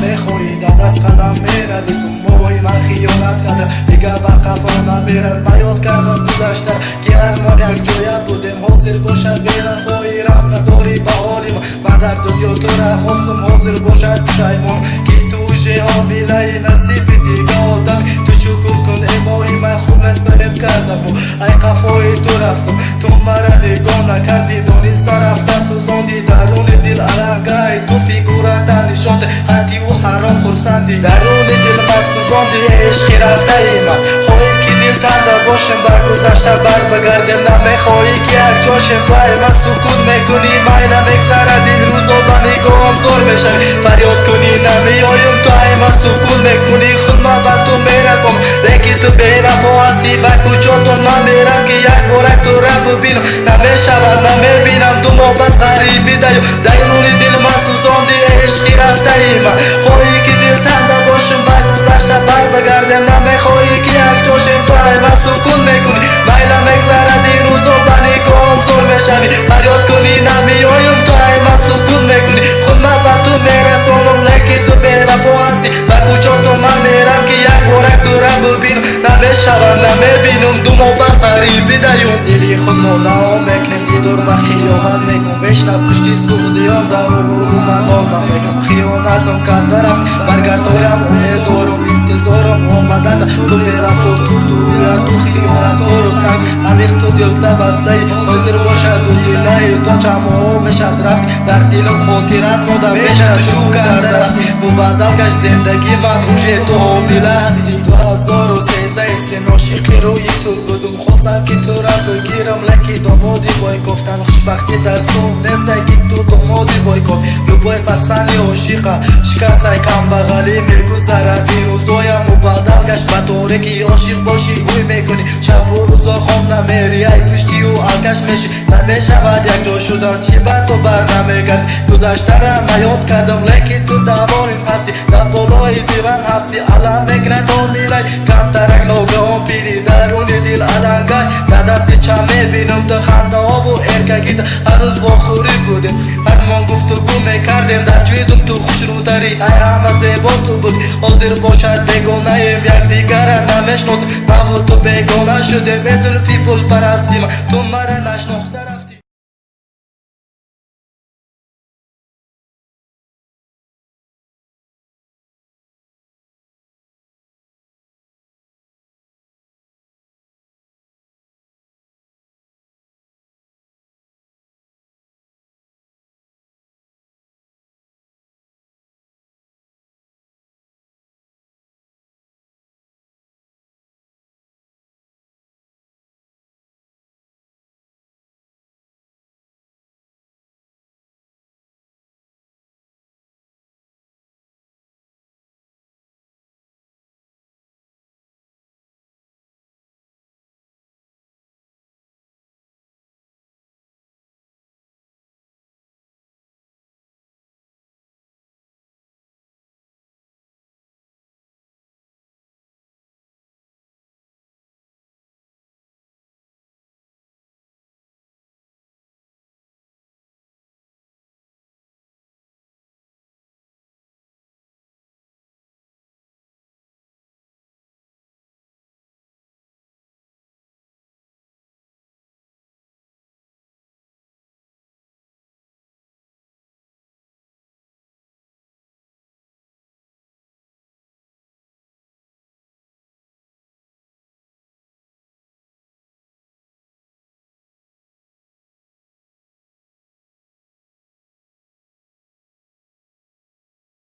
نمیخوایی در دست قدم مینویسم موی من خیانت کردم دیگه وقفا نمیرد من یاد کردم گذشته که هر ما یک جایه بودیم حاضر باشد بی‌وفایی رم نداری به حالیم من در دنیا تو را خواستم حاضر باشد پشیمون که تو جهان بیلای نصیب دیگه آدمی تو شکر کن ایمایی من خونت برم کردم ای قفای تو رفتم تو مرا نگاه نکردی دانسته رفته سوزاندی درون دل علنگای تو فیگورت نشانده حتی و حرام خورسندی درون دل من سوزاندی عشقی رفته ای من خواهی که دل تنده باشم بر گذشته بر بگردم نمیخواهی که یک جاشم تو ای من سکون میکنی میله میگذره دل روزا به نگاهم زور میشوی فریاد کنی نمیایم تو ای من سکون میکنی خود من به تو میرسم لیکن تو بی‌وفا هستی به کجاتون من میرم که یک بارک تو را ببینم نمیشود نمیبینم دو ماه بس غریبی دیم درون دل من سوزاندی عشقی رفته ای من خواهی که دل تنده باشم به گذشته بر بگردم نمیخواهی که یک جاشم تو ای من سکون میکنی میله میگذره دل روزا به نگاهم زور میشوی فریاد کنی نمیایم تو ای من سکون میکنی خود من بر تو میرسانم لیکن تو بی‌وفا هستی به کجاتون من میرم که یک بارک تو را ببینم نمیشود نمیبینم دو ماه بس غریبی دیم دلی خود مادام میکنم دیدار و خیانت میکنم بشنب کشتی سودیان در رو من دارم میکنم خیانتم کرده رفت برگردایم امیدوارم انتظارم آمدن تو بی‌وفا تو دویا تو خیانت تو رو سنگ عمیق تو دل بسته ای حاضر باشد و دیلای تا چمه میشد رفت در دلم خاطرت مادم میشد شو کرده رفت و بدل گشت زندگی من روژه تو حامله هستی 2013 سن عاشق روی تو بودم خواستم که تو را بگیرم لکی دامادی بای گفتن خوشبختی در سون نیست که تو دامادی بای کن لبای پرسنی عاشقه شکست کم بغلی میگذره دی روزایم و بدل گشت به طوره که عاشق باشی اوی میکنی شب و روزا خواب نمیری ای پشتی و آکش میشی نمیشود یک جا شدن چی به تو بر نمیگرد گذشته را یاد کردم لیکن تو دوانیم هستی در بالای دیوان هستی علم بگنه تا میلای کم ترک ناگهان پیری درون دل علنگای در دست چم میبینم تو خنده ها و ارکگیت هر روز با خوری بودیم هر ما گفتگو میکردیم در جویدم تو خوش رو داری ای همه زیبا تو بود حاضر باشد بگونه ایم یک دیگر نمیشناسم من و تو بگونه شدیم به زلفی پل پرستیم تو مرا نشناخته